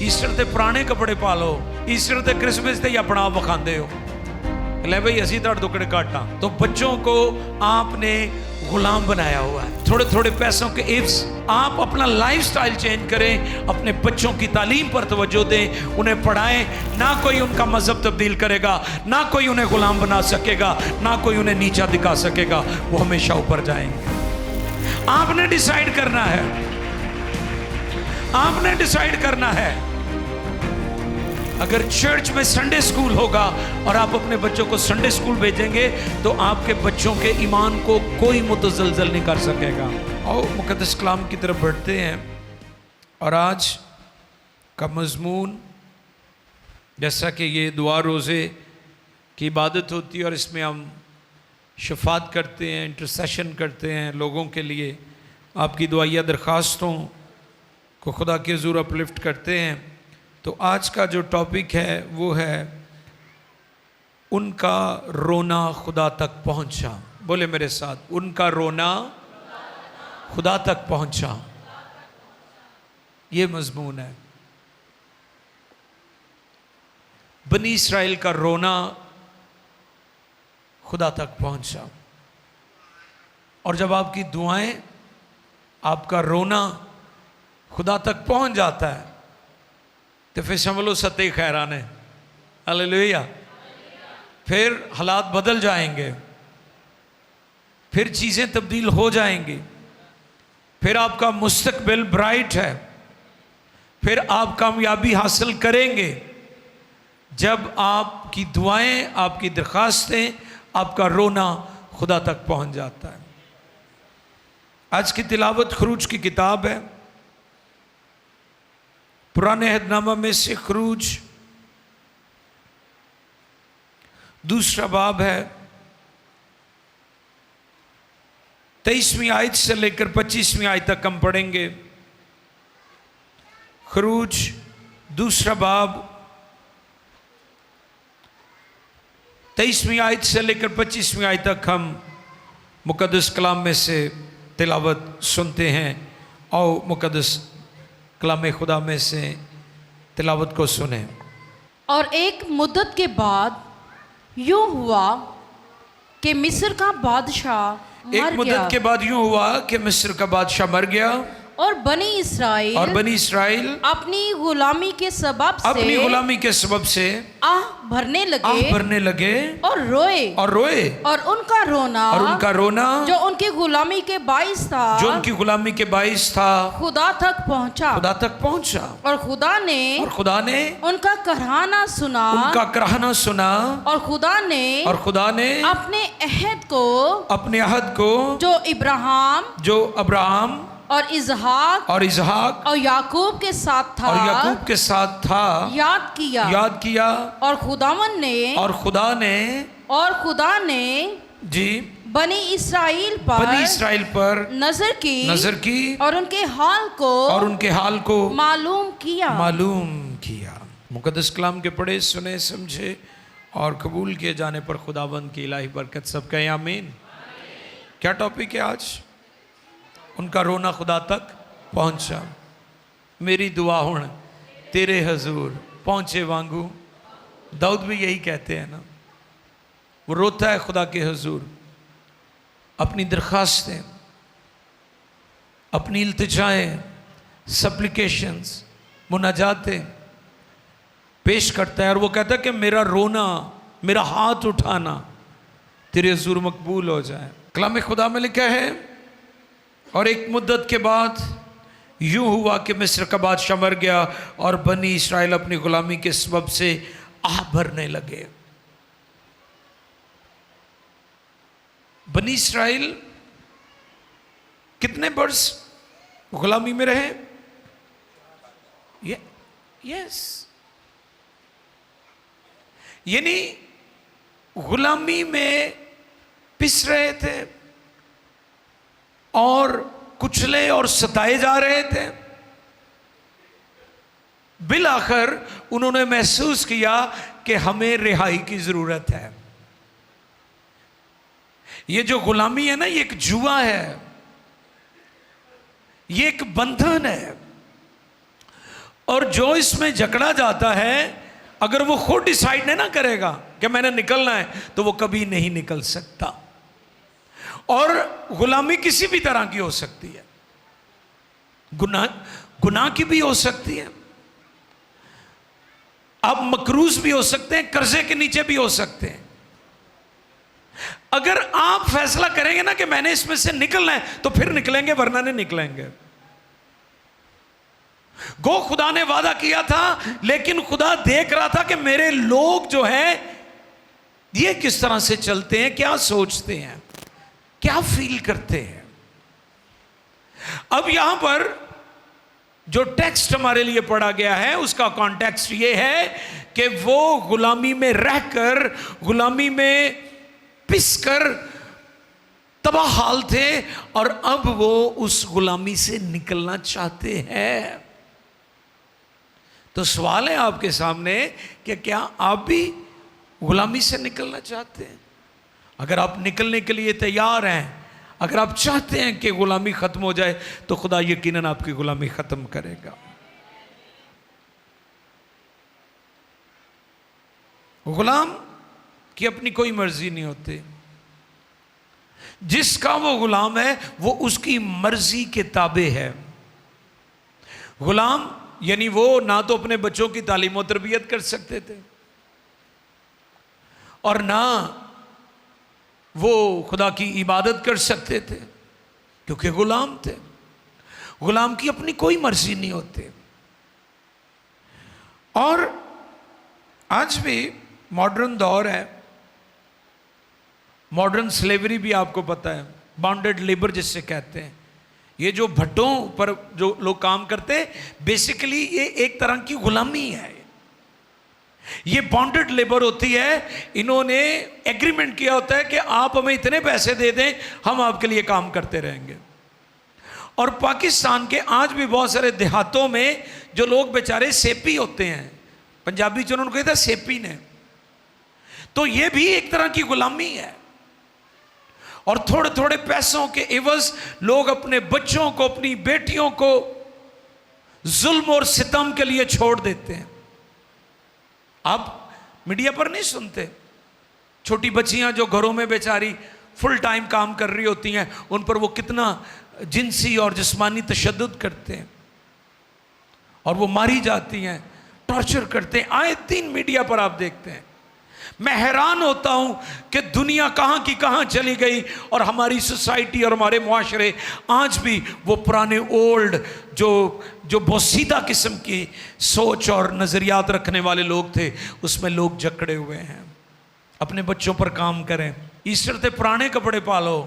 Easter ते पुराने कपड़े पा लो, ईस्टर ते क्रिसमस ते ही अपना आप विखाते हो, ले भाई असी तो दुकड़े काटा। तो बच्चों को आपने गुलाम बनाया हुआ है, थोड़े थोड़े पैसों के इफ्स। आप अपना लाइफस्टाइल चेंज करें, अपने बच्चों की तालीम पर तवज्जो दें, उन्हें पढ़ाएं। ना कोई उनका मजहब तब्दील करेगा, ना कोई उन्हें गुलाम बना सकेगा, ना कोई उन्हें नीचा दिखा सकेगा, वो हमेशा ऊपर जाएंगे। आपने डिसाइड करना है, आपने डिसाइड करना है। अगर चर्च में संडे स्कूल होगा और आप अपने बच्चों को संडे स्कूल भेजेंगे तो आपके बच्चों के ईमान को कोई मुतज़लज़ल नहीं कर सकेगा। और मुक़द्दस कलाम की तरफ बढ़ते हैं, और आज का मज़मून, जैसा कि ये दुआ रोज़े की इबादत होती है और इसमें हम शफ़ात करते हैं, इंटरसेशन करते हैं लोगों के लिए, आपकी दुआया दरख्वास्तों को खुदा के हुज़ूर अपलिफ्ट करते हैं। तो आज का जो टॉपिक है वो है उनका रोना खुदा तक पहुंचा। बोले मेरे साथ, उनका रोना खुदा तक पहुंचा। ये मजमून है। बनी इस्राइल का रोना खुदा तक पहुंचा, और जब आपकी दुआएं, आपका रोना खुदा तक पहुंच जाता है तो फिर समझ लो सत्य खैरान है। हालेलुया। फिर हालात बदल जाएंगे, फिर चीज़ें तब्दील हो जाएंगी, फिर आपका मुस्तकबिल ब्राइट है, फिर आप कामयाबी हासिल करेंगे जब आपकी दुआएं, आपकी दरख्वास्तें, आपका रोना खुदा तक पहुंच जाता है। आज की तिलावत खरूज की किताब है, पुराने अहदनामा में से खरूज दूसरा बाब है, 23वीं आयत से लेकर 25वीं आयत तक हम पढ़ेंगे। खरूज दूसरा बाब 23वीं आयत से लेकर 25वीं आयत तक हम मुक़द्दस कलाम में से तिलावत सुनते हैं। और मुक़द्दस कलाम खुदा में से तिलावत को सुने। और एक मुद्दत के बाद यूं हुआ कि मिस्र का बादशाह मर गया। एक मुद्दत के बाद यूं हुआ कि मिस्र का बादशाह मर गया, और बनी इस्राइल अपनी गुलामी के सबब से आह भरने लगे और रोए, और उनका रोना जो उनकी गुलामी के बाइस था खुदा तक पहुंचा। और खुदा ने उनका कराहना सुना, और खुदा ने अपने अहद को जो अब्राहम और इजहाक और याकूब के साथ था याद किया। और खुदा ने जी बनी इस्राइल पर नजर की और उनके हाल को मालूम किया। मुक़द्दस कलाम के पढ़े, सुने, समझे और कबूल किए जाने पर खुदावंद की इलाही बरकत सब कहें आमीन। क्या टॉपिक है आज? उनका रोना खुदा तक पहुंचा। मेरी दुआ हुण तेरे हजूर पहुंचे वांगू। दाऊद भी यही कहते हैं ना, वो रोता है खुदा के हजूर, अपनी दरख्वास्तें, अपनी इल्तिजाएं, सप्लिकेशंस, मुनाजातें पेश करता है, और वो कहता है कि मेरा रोना, मेरा हाथ उठाना तेरे हजूर मकबूल हो जाए। कलाम खुदा में लिखा है, और एक मुद्दत के बाद यूं हुआ कि मिस्र का बादशाह मर गया और बनी इस्राइल अपनी गुलामी के सबब से आह भरने लगे। बनी इस्राइल कितने बरस गुलामी में रहे? यस, यानी गुलामी में पिस रहे थे और कुचले और सताए जा रहे थे। बिलाखिर उन्होंने महसूस किया कि हमें रिहाई की जरूरत है। ये जो गुलामी है ना, ये एक जुआ है, ये एक बंधन है, और जो इसमें जकड़ा जाता है, अगर वो खुद डिसाइड नहीं ना करेगा कि मैंने निकलना है, तो वो कभी नहीं निकल सकता। और गुलामी किसी भी तरह की हो सकती है, गुनाह की भी हो सकती है, आप मकरूज भी हो सकते हैं, कर्जे के नीचे भी हो सकते हैं। अगर आप फैसला करेंगे ना कि मैंने इसमें से निकलना है, तो फिर निकलेंगे, वरना नहीं निकलेंगे। गो खुदा ने वादा किया था, लेकिन खुदा देख रहा था कि मेरे लोग जो हैं ये किस तरह से चलते हैं, क्या सोचते हैं, क्या फील करते हैं। अब यहां पर जो टेक्स्ट हमारे लिए पढ़ा गया है, उसका कॉन्टेक्स्ट ये है कि वो गुलामी में रहकर, गुलामी में पिसकर तबाह हाल थे, और अब वो उस गुलामी से निकलना चाहते हैं। तो सवाल है आपके सामने कि क्या आप भी गुलामी से निकलना चाहते हैं? अगर आप निकलने के लिए तैयार हैं, अगर आप चाहते हैं कि गुलामी खत्म हो जाए, तो खुदा यकीनन आपकी गुलामी खत्म करेगा। गुलाम की अपनी कोई मर्जी नहीं होती। जिसका वो गुलाम है, वो उसकी मर्जी के ताबे है। गुलाम यानी वो ना तो अपने बच्चों की तालीम और तरबियत कर सकते थे, और ना वो खुदा की इबादत कर सकते थे, क्योंकि गुलाम थे। गुलाम की अपनी कोई मर्जी नहीं होती। और आज भी मॉडर्न दौर है, मॉडर्न स्लेवरी भी आपको पता है, बाउंडेड लेबर जिससे कहते हैं। ये जो भट्टों पर जो लोग काम करते हैं, बेसिकली ये एक तरह की गुलामी है। ये बाउंडेड लेबर होती है। इन्होंने एग्रीमेंट किया होता है कि आप हमें इतने पैसे दे दें, हम आपके लिए काम करते रहेंगे। और पाकिस्तान के आज भी बहुत सारे देहातों में जो लोग बेचारे सेपी होते हैं, पंजाबी जो उन्होंने कहा था सेपी ने, तो ये भी एक तरह की गुलामी है। और थोड़े थोड़े पैसों के एवज लोग अपने बच्चों को, अपनी बेटियों को जुल्म और सितम के लिए छोड़ देते हैं। आप मीडिया पर नहीं सुनते, छोटी बच्चियां जो घरों में बेचारी फुल टाइम काम कर रही होती हैं, उन पर वो कितना जिनसी और जिस्मानी तशद्दुद करते हैं, और वो मारी जाती हैं, टॉर्चर करते हैं। आए दिन मीडिया पर आप देखते हैं। मैं हैरान होता हूं कि दुनिया कहां की कहां चली गई, और हमारी सोसाइटी और हमारे मुआशरे आज भी वो पुराने ओल्ड जो बोसीदा किस्म की सोच और नज़रियात रखने वाले लोग थे, उसमें लोग जकड़े हुए हैं। अपने बच्चों पर काम करें। ईस्टर ते पुराने कपड़े पालो,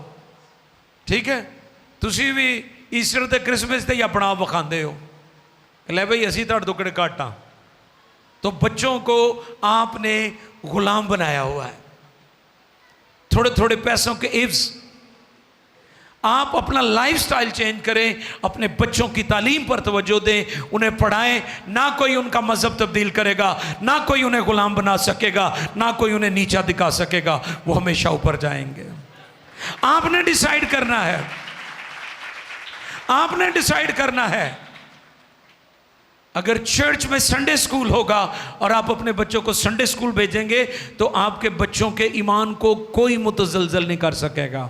ठीक है, तुसी भी ईस्टर ते क्रिसमस ते ही अपना आप विखांदे हो, ले भाई असी तुहाडे तो किहड़े घट हां। तो बच्चों को आपने गुलाम बनाया हुआ है। थोड़े थोड़े पैसों के एवज आप अपना लाइफस्टाइल चेंज करें, अपने बच्चों की तालीम पर तवज्जो दें, उन्हें पढ़ाएं। ना कोई उनका मजहब तब्दील करेगा, ना कोई उन्हें गुलाम बना सकेगा, ना कोई उन्हें नीचा दिखा सकेगा, वो हमेशा ऊपर जाएंगे। आपने डिसाइड करना है, आपने डिसाइड करना है। अगर चर्च में संडे स्कूल होगा और आप अपने बच्चों को संडे स्कूल भेजेंगे, तो आपके बच्चों के ईमान को कोई मुतज़लज़ल नहीं कर सकेगा,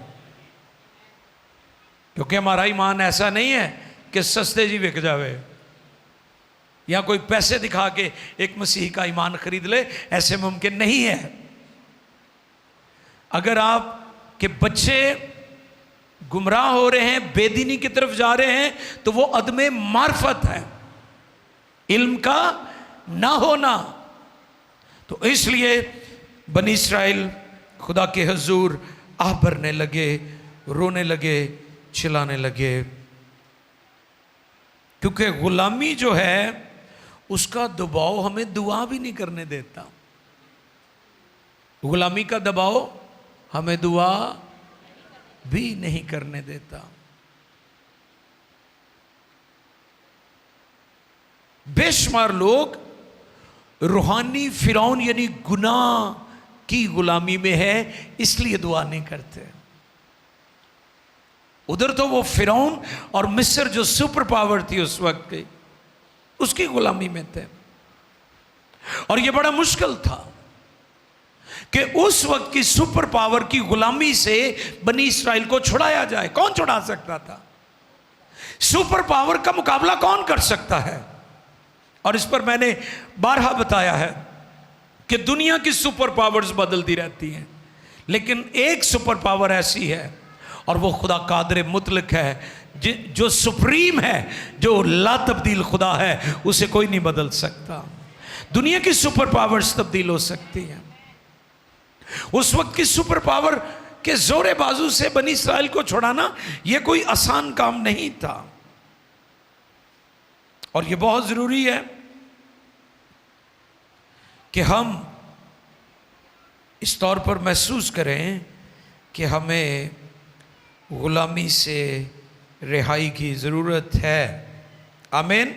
क्योंकि हमारा ईमान ऐसा नहीं है कि सस्ते जी बिक जावे, या कोई पैसे दिखा के एक मसीह का ईमान खरीद ले, ऐसे मुमकिन नहीं है। अगर आप के बच्चे गुमराह हो रहे हैं, बेदीनी की तरफ जा रहे हैं, तो वो अदमे मार्फत है, इल्म का ना होना। तो इसलिए बनी इस्राइल खुदा के हजूर आह भरने लगे, रोने लगे, चिल्लाने लगे, क्योंकि गुलामी जो है उसका दबाव हमें दुआ भी नहीं करने देता। गुलामी का दबाव हमें दुआ भी नहीं करने देता। बेशुमार लोग रूहानी फिरौन यानी गुनाह की गुलामी में है, इसलिए दुआ नहीं करते। उधर तो वो फिरौन और मिस्र जो सुपर पावर थी उस वक्त की, उसकी गुलामी में थे। और यह बड़ा मुश्किल था कि उस वक्त की सुपर पावर की गुलामी से बनी इस्राएल को छुड़ाया जाए। कौन छुड़ा सकता था? सुपर पावर का मुकाबला कौन कर सकता है? और इस पर मैंने बारहा बताया है कि दुनिया की सुपर पावर्स बदलती रहती हैं, लेकिन एक सुपर पावर ऐसी है और वो खुदा कादिर मुतलक है, जो सुप्रीम है, जो ला तब्दील खुदा है, उसे कोई नहीं बदल सकता। दुनिया की सुपर पावर्स तब्दील हो सकती हैं। उस वक्त की सुपर पावर के जोरे बाजू से बनी इस्राएल को छुड़ाना यह कोई आसान काम नहीं था। और यह बहुत जरूरी है कि हम इस तौर पर महसूस करें कि हमें गुलामी से रिहाई की जरूरत है। आमीन।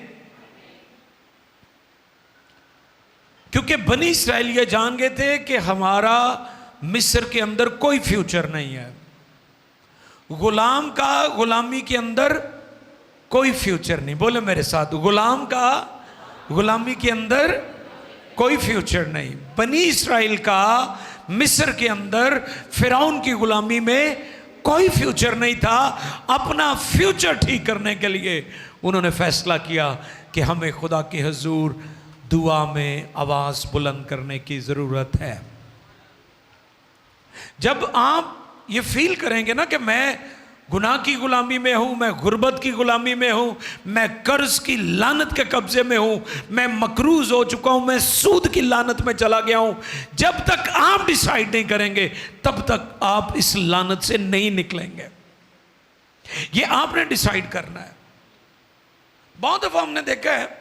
क्योंकि बनी इस्राएल ये जान गए थे कि हमारा मिस्र के अंदर कोई फ्यूचर नहीं है। गुलाम का गुलामी के अंदर कोई फ्यूचर नहीं। बोले मेरे साथ, गुलाम का गुलामी के अंदर कोई फ्यूचर नहीं। बनी इस्राएल का मिस्र के अंदर फिरौन की गुलामी में कोई फ्यूचर नहीं था। अपना फ्यूचर ठीक करने के लिए उन्होंने फैसला किया कि हमें खुदा के हुजूर दुआ में आवाज बुलंद करने की जरूरत है। जब आप ये फील करेंगे ना कि मैं गुनाह की गुलामी में हूं, मैं गुर्बत की गुलामी में हूं, मैं कर्ज की लानत के कब्जे में हूं, मैं मकरूज हो चुका हूं, मैं सूद की लानत में चला गया हूं, जब तक आप डिसाइड नहीं करेंगे तब तक आप इस लानत से नहीं निकलेंगे। ये आपने डिसाइड करना है। बहुत दफा हमने देखा है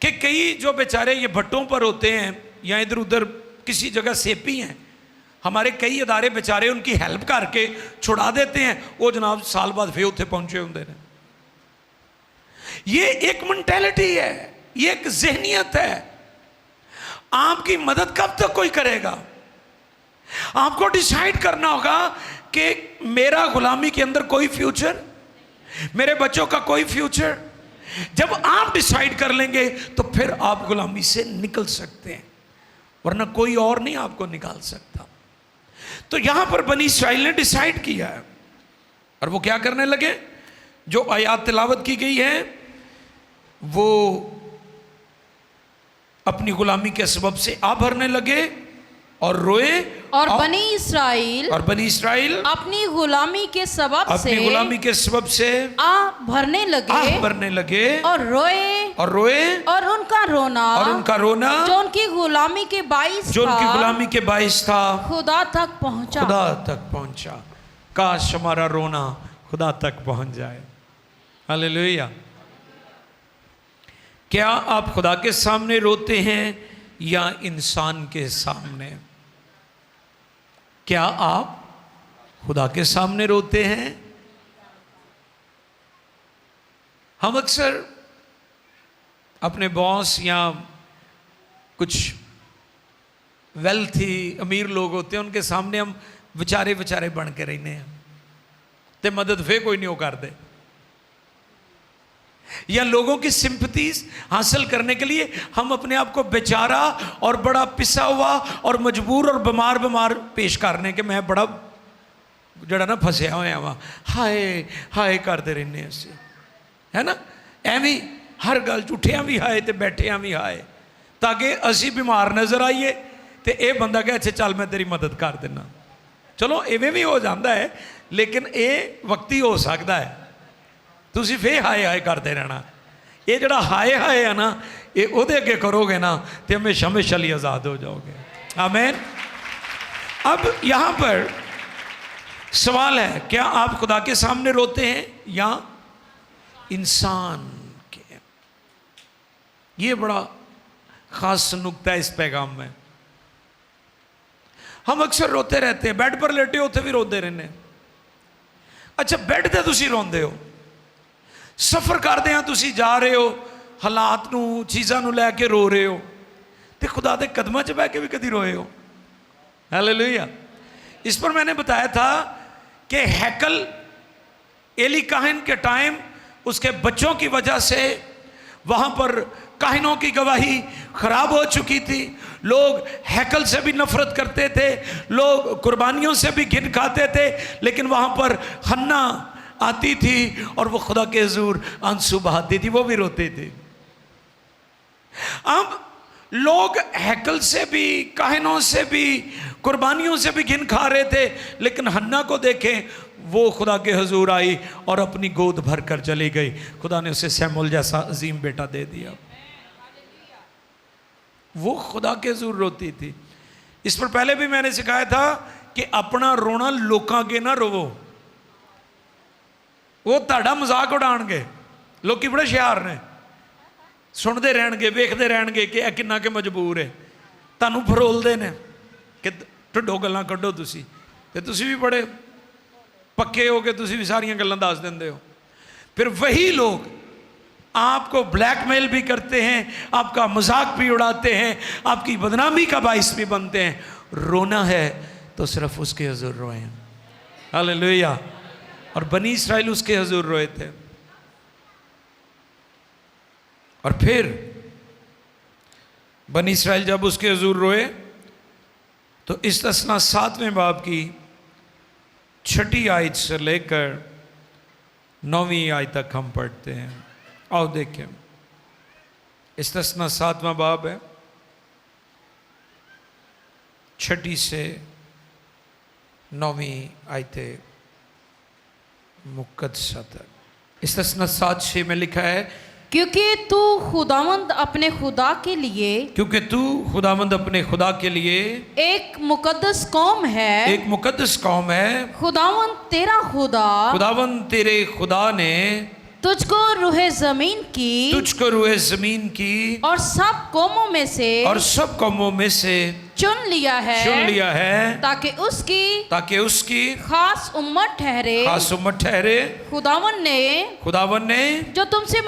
कि कई जो बेचारे ये भट्टों पर होते हैं या इधर उधर किसी जगह सेपी हैं, हमारे कई अदारे बेचारे उनकी हेल्प करके छुड़ा देते हैं। वो जनाब साल बाद फिर उत्थे पहुंचे होंगे ने। ये एक मेंटेलिटी है, ये एक जहनियत है। आपकी मदद कब तक कोई करेगा? आपको डिसाइड करना होगा कि मेरा गुलामी के अंदर कोई फ्यूचर, मेरे बच्चों का कोई फ्यूचर। जब आप डिसाइड कर लेंगे तो फिर आप गुलामी से निकल सकते हैं, वरना कोई और नहीं आपको निकाल सकता। तो यहां पर बनी इस्राएल ने डिसाइड किया है और वो क्या करने लगे? जो आयात तिलावत की गई है वो अपनी गुलामी के सबब से आ भरने लगे और रोए। और बनी इस्राएल अपनी गुलामी के सबब से आ भरने लगे और रोए और उनका रोना जो उनकी गुलामी के बाइस था खुदा तक पहुंचा। काश हमारा रोना खुदा तक पहुंच जाए। हालेलुया। क्या आप खुदा के सामने रोते हैं या इंसान के सामने? क्या आप खुदा के सामने रोते हैं? हम अक्सर अपने बॉस या कुछ वेल्थी अमीर लोग होते हैं, उनके सामने हम बेचारे बन के रहने हैं ते मदद फिर कोई नहीं हो करते। या लोगों की सिंपैथीज हासिल करने के लिए हम अपने आप को बेचारा और बड़ा पिसा हुआ और मजबूर और बीमार पेश करने के मैं बड़ा जड़ा ना फसिया होया वा हाय हाय करते रहने असी, है ना? एवं हर गल झूठिया भी हाय तो बैठिया भी हाय, ताकि असी बीमार नजर आइए तो ये बंदा कहे अच्छा चल मैं तेरी मदद कर देना। चलो इवें भी हो जाता है, लेकिन ये वक्ती हो सकता है। तुसी फिर हाय हाय करते रहना। ये जड़ा हाय हाय है ना, ये उहदे अगे करोगे ना तो हमेशा हमेशा लिए आज़ाद हो जाओगे। आमीन। अब यहाँ पर सवाल है, क्या आप खुदा के सामने रोते हैं या इंसान के? ये बड़ा खास नुक्ता है इस पैगाम में। हम अक्सर रोते रहते हैं, बेड पर लेटे होते भी रोते रहने। अच्छा बेड ते तुसी रोंदे हो, सफ़र करदे हैं तुसी जा रहे हो, हालात नू चीज़ां नू लैके रो रहे हो, तो खुदा दे कदमां च बह के भी कदी रोए हो? हालेलुया। इस पर मैंने बताया था कि हैकल एली काहिन के टाइम उसके बच्चों की वजह से वहाँ पर काहिनों की गवाही खराब हो चुकी थी, लोग हैकल से भी नफरत करते थे, लोग कुर्बानियों से भी घिन खाते थे, लेकिन वहाँ पर हन्ना आती थी और वो खुदा के हुजूर आंसू बहाती थी, वो भी रोते थे। अब लोग हैकल से भी, काहिनों से भी, कुर्बानियों से भी घिन खा रहे थे, लेकिन हन्ना को देखें, वो खुदा के हुजूर आई और अपनी गोद भर कर चली गई। खुदा ने उसे सैमुअल जैसा अजीम बेटा दे दिया। वो खुदा के हुजूर रोती थी। इस पर पहले भी मैंने सिखाया था कि अपना रोना लोकां के ना रोवो, वो ताड़ा मजाक उड़ाणगे, लोग बड़े हुशियार ने, सुनते रहणगे, वेखते रहणगे कि यह किन्ना के मजबूर है, तुहानूं फरोलदे ने कि ढिड्डों गल्लां कड्डो तुसी, ते तुसी भी बड़े पक्के हो के तुसी भी सारियां गल्लां दस दिंदे हो। फिर वही लोग आपको ब्लैकमेल भी करते हैं, आपका मजाक भी उड़ाते हैं, आपकी बदनामी का बाइस भी बनते हैं। रोना है तो सिर्फ उसके हुजूर रोए। हालेलुया। और बनी इस्राएल उसके हुजूर रोए थे। और फिर बनी इस्राएल जब उसके हुजूर रोए तो इस्तिस्ना 7वें बाब की 6ठी आयत से लेकर 9वीं आयत तक हम पढ़ते हैं। आओ देखें, इस्तिस्ना 7वां बाब है, 6ठी से 9वीं आयतें मुकद्दसा तक। इस्तिस्ना 7:6 में लिखा है, क्योंकि तू खुदावंद अपने खुदा के लिए, क्योंकि तू खुदावंद अपने खुदा के लिए एक मुकद्दस कौम है, एक मुकद्दस कौम है। खुदावंद तेरा खुदा खुदावंद तेरे खुदा ने तुझको रूहे जमीन की, तुझको रूहे जमीन की और सब कौमों में से, और सब कौमों में से चुन लिया है, चुन लिया है, ताकि उसकी खास उम्मत ठहरे। खास उम्मत ठहरे। खुदावन ने जो तुमसे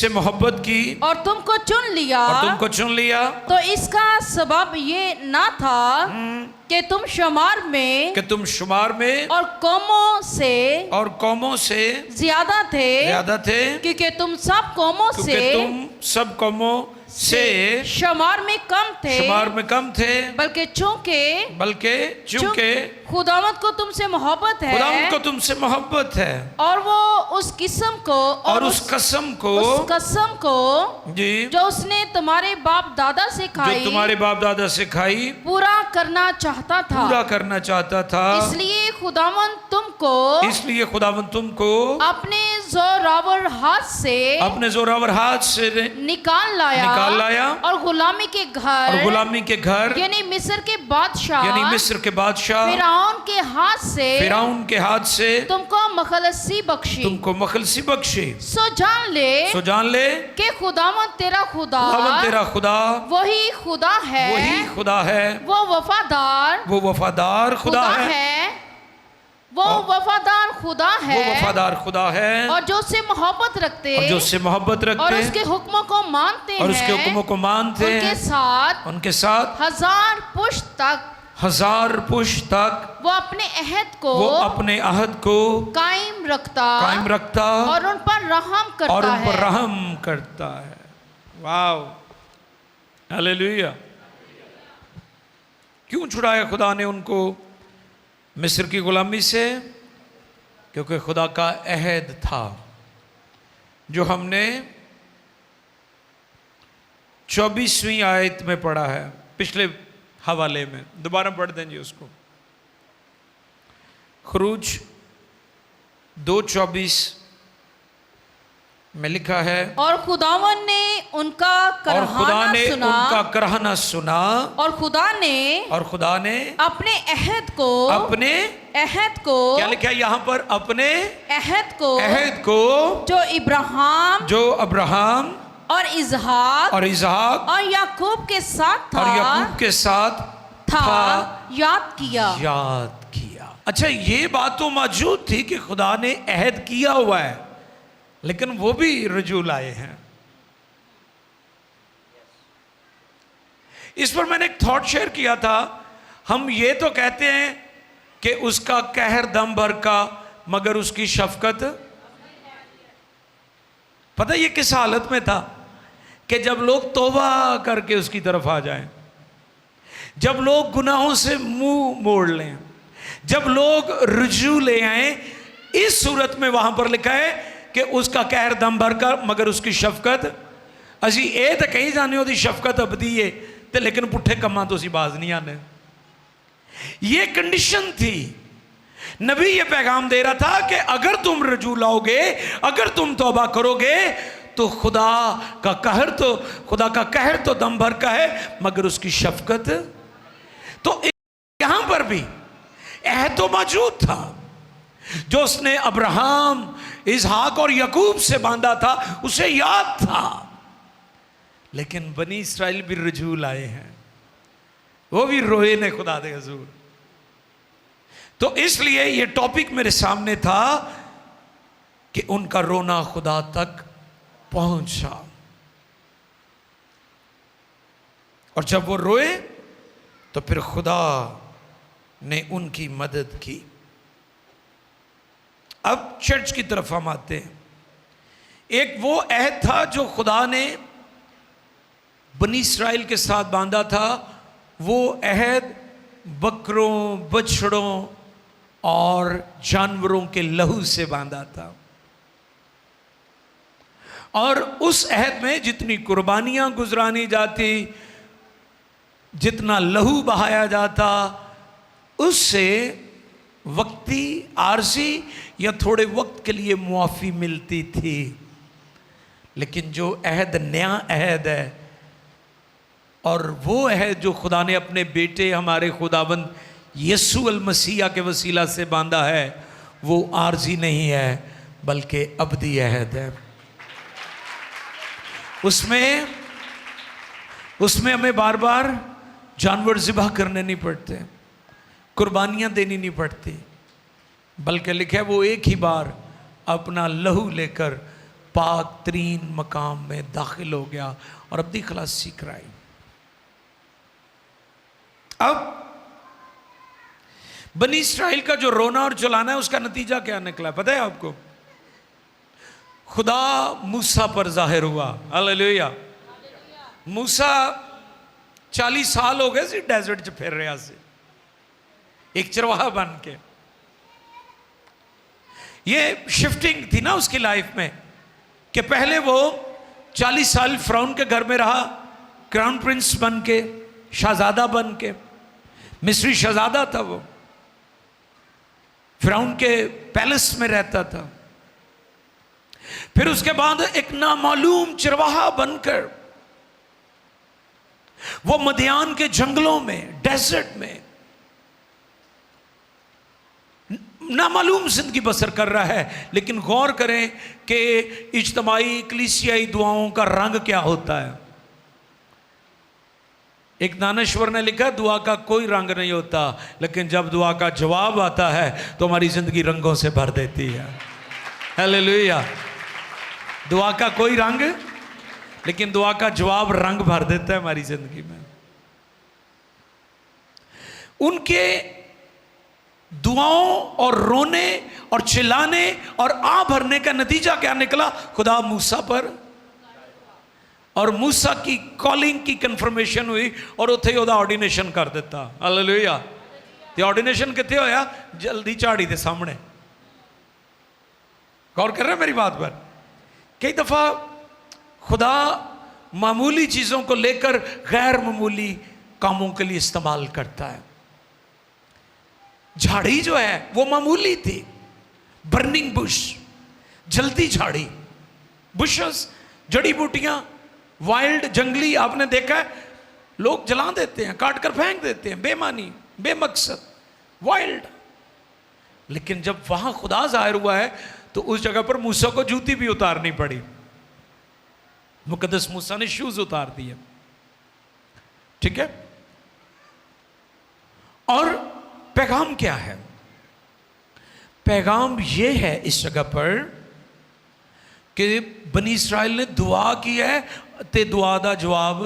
मोहब्बत की और तुमको चुन लिया, तो इसका सबब ये ना था कि तुम शुमार में और कौमों से ज्यादा थे, क्योंकि तुम सब कौमों से शुमार में कम थे, बल्कि चूंकि खुदावंद को तुमसे मोहब्बत है, और वो उस कसम को जी जो उसने तुम्हारे बाप दादा से खाई पूरा करना चाहता था। इसलिए खुदावंद तुमको अपने जोरावर हाथ से निकाल लाया और गुलामी के घर यानी मिस्र के बादशाह फिरौन के हाथ से तुमको मखलसी बख्शी। सो जान ले कि खुदावंद तेरा खुदा वही खुदा है, वो वफादार खुदा है, और जो उससे मोहब्बत रखते और उसके हुक्मों को मानते हैं, उनके साथ हजार पुश्त तक वो अपने अहद को कायम रखता और उन पर रहम करता है। वाव, हालेलुया। क्यों छुड़ाया खुदा ने उनको मिस्र की गुलामी से? क्योंकि खुदा का अहद था जो हमने 24वीं आयत में पढ़ा है, पिछले हवाले में। दोबारा पढ़ देंगे उसको। खरूज 2:24 में लिखा है, और खुदावन ने उनका कराहना सुना, और खुदा ने अपने अहद को क्या लिखा है यहाँ पर? अपने अहद को जो अब्राहम और इज़हाक और याकूब के साथ था याद किया। अच्छा, ये बात तो मौजूद थी कि खुदा ने अहद किया हुआ है, लेकिन वो भी रजू लाए हैं। इस पर मैंने एक थॉट शेयर किया था। हम ये तो कहते हैं कि उसका कहर दम भर का, मगर उसकी शफकत पता है ये किस हालत में था कि जब लोग तौबा करके उसकी तरफ आ जाएं, जब लोग गुनाहों से मुंह मोड़ लें, जब लोग रुजू ले आए, इस सूरत में वहां पर लिखा है कि उसका कहर दम भर कर मगर उसकी शफकत, असी ये तो कही जाने ओदी शफकत अबदी है ते लेकिन पुट्ठे कमां तो असी बाज नहीं आने। ये कंडीशन थी। नबी ये पैगाम दे रहा था कि अगर तुम रजू लाओगे, अगर तुम तौबा करोगे तो खुदा का कहर तो दम भर का है मगर उसकी शफकत। तो यहां पर भी अहद तो मौजूद था जो उसने अब्राहम, इसहाक और यकूब से बांधा था, उसे याद था। लेकिन बनी इस्राइल भी रजू लाए हैं, वो भी रोए ने खुदा दे हजूर। तो इसलिए ये टॉपिक मेरे सामने था कि उनका रोना खुदा तक पहुंचा, और जब वो रोए तो फिर खुदा ने उनकी मदद की। अब चर्च की तरफ हम आते हैं। एक वो अहद था जो खुदा ने बनी इस्राइल के साथ बांधा था, वो अहद बकरों, बछड़ों और जानवरों के लहू से बांधा था। और उस अहद में जितनी कुर्बानियां गुजरानी जाती, जितना लहू बहाया जाता, उससे वक्ती, आरजी या थोड़े वक्त के लिए मुआफ़ी मिलती थी। लेकिन जो अहद नया अहद है, और वो अहद जो खुदा ने अपने बेटे हमारे खुदाबंद यीशु अल मसीहा के वसीला से बांधा है, वो आरजी नहीं है बल्कि अबदी अहद है। उसमें हमें बार बार जानवर ज़िबह करने नहीं पड़ते, कुर्बानियाँ देनी नहीं पड़ती, बल्कि लिखा है वो एक ही बार अपना लहू लेकर पाक तरीन मकाम में दाखिल हो गया और अब्दी खलासी कराई। अब बनी इस्राइल का जो रोना और चलाना है, उसका नतीजा क्या निकला पता है आपको? खुदा मूसा पर जाहिर हुआ। हालेलुया। मूसा 40 साल हो गए सी डेजर्ट च फिर रहा से, एक चरवाहा बन के। ये शिफ्टिंग थी ना उसकी लाइफ में कि पहले वो 40 साल फिरौन के घर में रहा, क्राउन प्रिंस बन के, शहजादा बन के, मिस्री शहजादा था वो, फिरौन के पैलेस में रहता था। फिर उसके बाद एक नामालूम चरवाहा बनकर वो मदियान के जंगलों में, डेजर्ट में नामालूम जिंदगी बसर कर रहा है। लेकिन गौर करें कि इज्तमाई कलीसियाई दुआओं का रंग क्या होता है। एक दानश्वर ने लिखा, दुआ का कोई रंग नहीं होता, लेकिन जब दुआ का जवाब आता है तो हमारी जिंदगी रंगों से भर देती है। हालेलुया। दुआ का कोई रंग, लेकिन दुआ का जवाब रंग भर देता है हमारी जिंदगी में। उनके दुआओं और रोने और चिल्लाने और आ भरने का नतीजा क्या निकला? खुदा मूसा पर, और मूसा की कॉलिंग की कंफर्मेशन हुई और उत्थे ओदा ऑर्डिनेशन कर दिता। हालेलुया। ते ऑर्डिनेशन कितने होया? जल्दी झाड़ी के सामने। गौर कर रहे हैं मेरी बात पर? कई दफा खुदा मामूली चीजों को लेकर गैर मामूली कामों के लिए इस्तेमाल करता है। झाड़ी जो है वो मामूली थी, बर्निंग बुश, जलती झाड़ी, बुशेस, जड़ी बूटियां, वाइल्ड, जंगली, आपने देखा है लोग जला देते हैं, काट कर फेंक देते हैं, बेमानी, बेमकसद, वाइल्ड। लेकिन जब वहां खुदा जाहिर हुआ है तो उस जगह पर मूसा को जूती भी उतारनी पड़ी। मुकद्दस मूसा ने शूज उतार दिए, ठीक है। और पैगाम क्या है? पैगाम यह है इस जगह पर कि बनी इस्राइल ने दुआ की है ते दुआ दा जवाब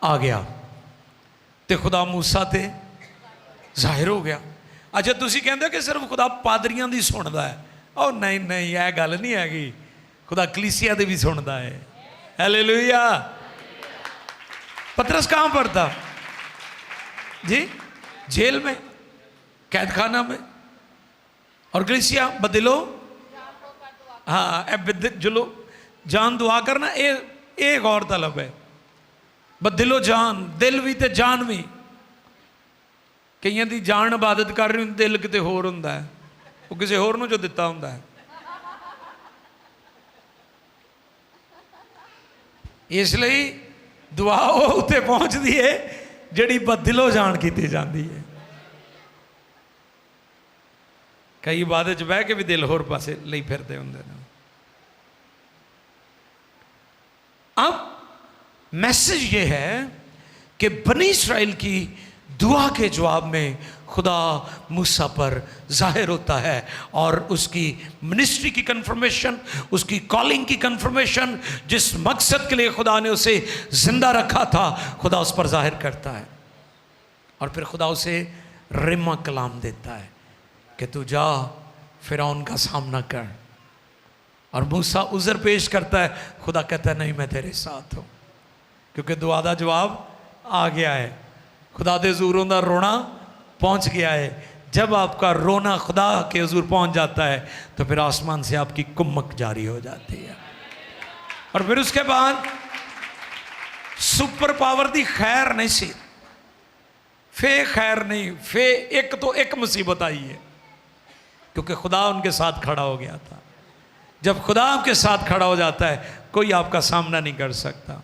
आ गया ते खुदा मूसा ते जाहिर हो गया। अच्छा, तुसी कहंदे कि सिर्फ खुदा पादरियां दी सुनदा है। ओ नहीं नहीं, यह गल नहीं हैगी। खुदा कलीसिया दे भी सुनता है। हालेलुया। पतरस कहाँ पर था जी? जेल में, कैद खाना में। और कलीसिया बदलो, हाँ चलो जान दुआ करना, एक और तलब है, बदलो जान, दिल भी ते जान भी। कईयां दी जान इबादत कर रही, दिल किते होर हुंदा है, वो किसी होर नूं जो दिता हुंदा है। इसलिए दुआ उत्ते पहुंचती है जिहड़ी बदलो जान की जाती है। कई इबादत च बह के भी दिल होर पासे लई फिरदे हुंदे ने। अब मैसेज ये है कि बनी इस्राएल की दुआ के जवाब में खुदा मूसा पर जाहिर होता है और उसकी मिनिस्ट्री की कन्फर्मेशन, उसकी कॉलिंग की कन्फर्मेशन, जिस मकसद के लिए खुदा ने उसे जिंदा रखा था, खुदा उस पर जाहिर करता है। और फिर खुदा उसे रिमा कलाम देता है कि तू जा फिरौन का सामना कर। और मूसा उज़र पेश करता है, खुदा कहता है नहीं मैं तेरे साथ हूँ, क्योंकि दुआ दा जवाब आ गया है। खुदा दे हज़ूरों दा रोना पहुँच गया है। जब आपका रोना खुदा के हज़ूर पहुँच जाता है तो फिर आसमान से आपकी कुम्मक जारी हो जाती है। और फिर उसके बाद सुपर पावर दी खैर नहीं सी, फे खैर नहीं, फे एक तो एक मुसीबत आई है, क्योंकि खुदा उनके साथ खड़ा हो गया था। जब खुदा आपके साथ खड़ा हो जाता है कोई आपका सामना नहीं कर सकता।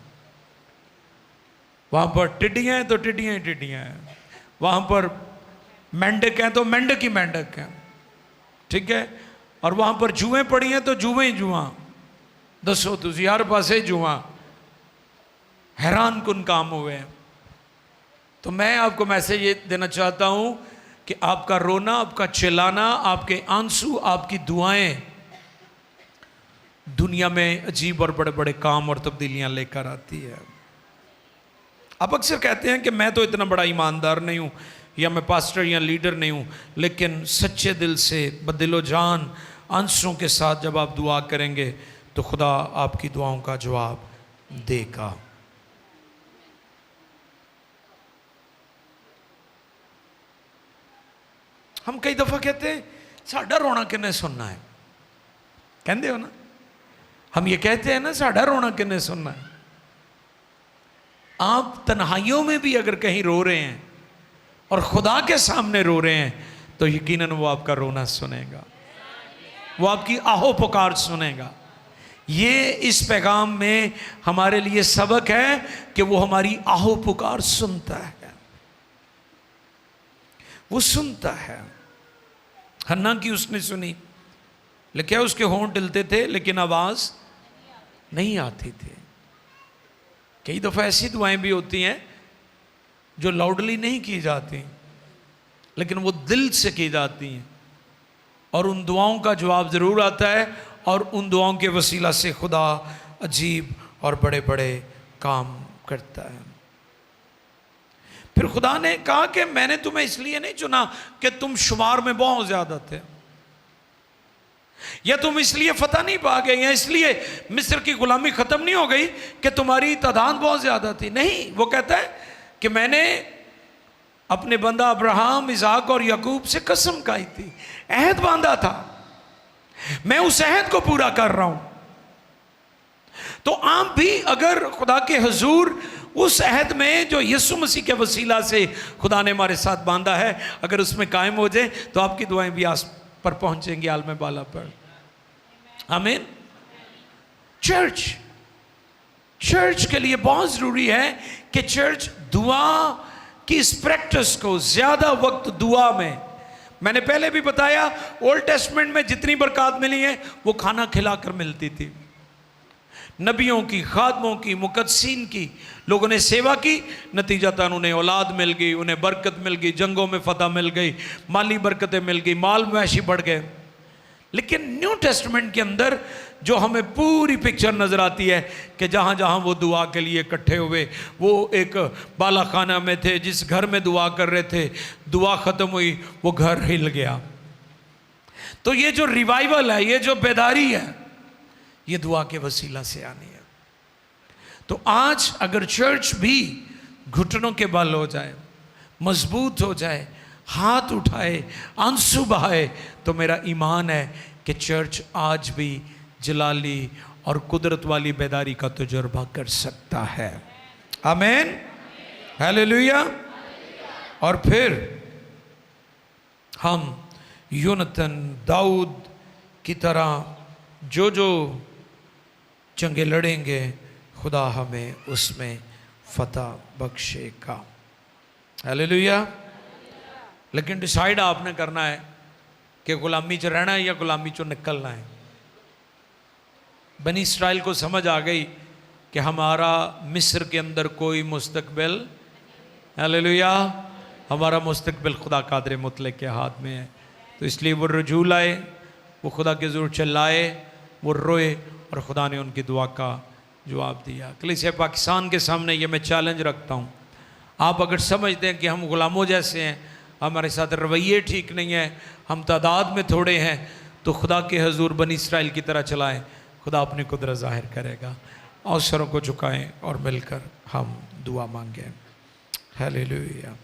वहाँ पर टिड्डियाँ हैं तो टिड्डियाँ ही टिड्डियाँ हैं, वहाँ पर मेंढक हैं तो मेंढक ही मेंढक हैं, ठीक है। और वहाँ पर जुएँ पड़ी हैं तो जुएँ ही जुआं, दसो तुझी हर पासे जुआं, हैरान कुन काम हुए हैं। तो मैं आपको मैसेज ये देना चाहता हूँ कि आपका रोना, आपका चिल्लाना, आपके आंसू, आपकी दुआएं दुनिया में अजीब और बड़े बड़े काम और तब्दीलियां लेकर आती है। आप अक्सर कहते हैं कि मैं तो इतना बड़ा ईमानदार नहीं हूँ, या मैं पास्टर या लीडर नहीं हूँ, लेकिन सच्चे दिल से बदिलो जान आंसुओं के साथ जब आप दुआ करेंगे तो खुदा आपकी दुआओं का जवाब देगा। हम कई दफ़ा कहते हैं साडा रोना किन्ने सुनना है, कहते हो ना, हम ये कहते हैं ना साडा रोना किन्ने सुनना है। आप तन्हाइयों में भी अगर कहीं रो रहे हैं और खुदा के सामने रो रहे हैं तो यकीनन वो आपका रोना सुनेगा, वो आपकी आहो पुकार सुनेगा। ये इस पैगाम में हमारे लिए सबक है कि वो हमारी आहो पुकार सुनता है, वो सुनता है। हन्ना की उसने सुनी, लेकिन उसके होंठ हिलते थे लेकिन आवाज़ नहीं आती थी। कई दफ़ा ऐसी दुआएं भी होती हैं जो लाउडली नहीं की जाती, लेकिन वो दिल से की जाती हैं, और उन दुआओं का जवाब ज़रूर आता है, और उन दुआओं के वसीला से खुदा अजीब और बड़े बड़े काम करता है। फिर खुदा ने कहा कि मैंने तुम्हें इसलिए नहीं चुना कि तुम शुमार में बहुत ज़्यादा थे, या तुम इसलिए फतह नहीं पा गए, या इसलिए मिस्र की गुलामी ख़त्म नहीं हो गई कि तुम्हारी तादाद बहुत ज़्यादा थी। नहीं, वो कहता है कि मैंने अपने बंदा अब्राहम, इसाक और याकूब से कसम खाई थी, अहद बांधा था, मैं उस अहद को पूरा कर रहा हूं। तो आप भी अगर खुदा के हुजूर उस अहद में जो यीशु मसीह के वसीला से खुदा ने हमारे साथ बांधा है, अगर उसमें कायम हो जाए तो आपकी दुआएं भी आस पर पहुंचेंगी, आलम बाला पर। आमीन। चर्च के लिए बहुत ज़रूरी है कि चर्च दुआ की इस प्रैक्टिस को, ज़्यादा वक्त दुआ में, मैंने पहले भी बताया ओल्ड टेस्टमेंट में जितनी बरकत मिली है वो खाना खिलाकर मिलती थी। नबियों की, खादमों की, मुकद्दसीन की, लोगों ने सेवा की, नतीजतन उन्हें औलाद मिल गई, उन्हें बरकत मिल गई, जंगों में फतह मिल गई, माली बरकतें मिल गई, माल मवेशी बढ़ गए। लेकिन न्यू टेस्टमेंट के अंदर जो हमें पूरी पिक्चर नज़र आती है कि जहाँ जहाँ वो दुआ के लिए इकट्ठे हुए, वो एक बाला खाना में थे, जिस घर में दुआ कर रहे थे, दुआ ख़त्म हुई, वो घर हिल गया। तो ये जो रिवाइवल है, ये जो बेदारी है, ये दुआ के वसीला से आनी है। तो आज अगर चर्च भी घुटनों के बल हो जाए, मजबूत हो जाए, हाथ उठाए, आंसू बहाए, तो मेरा ईमान है कि चर्च आज भी जलाली और कुदरत वाली बेदारी का तजुर्बा कर सकता है। आमीन, हालेलुया। और फिर हम यूनतन, दाऊद की तरह जो जो जंगें लड़ेंगे, खुदा हमें उसमें फतह बख्शेगा। हालेलुया। लेकिन डिसाइड आपने करना है कि गुलामी च रहना है या गुलामी चो निकलना है। बनी इस्राइल को समझ आ गई कि हमारा मिस्र के अंदर कोई मुस्तकबिल, हालेलुया, हमारा मुस्तकबिल खुदा कादिर मुतलक के हाथ में है। तो इसलिए वो रजू लाए, वो खुदा के ज़रूर चिल्लाए, वो रोए, और खुदा ने उनकी दुआ का जवाब दिया। कलीसिया पाकिस्तान के सामने ये मैं चैलेंज रखता हूँ, आप अगर समझते हैं कि हम गुलामों जैसे हैं, हमारे साथ रवैये ठीक नहीं है, हम तादाद में थोड़े हैं, तो खुदा के हजूर बनी इस्राइल की तरह चलाएं, खुदा अपनी कुदरत ज़ाहिर करेगा। और सरों को झुकाएं और मिलकर हम दुआ मांगें। हालेलुया।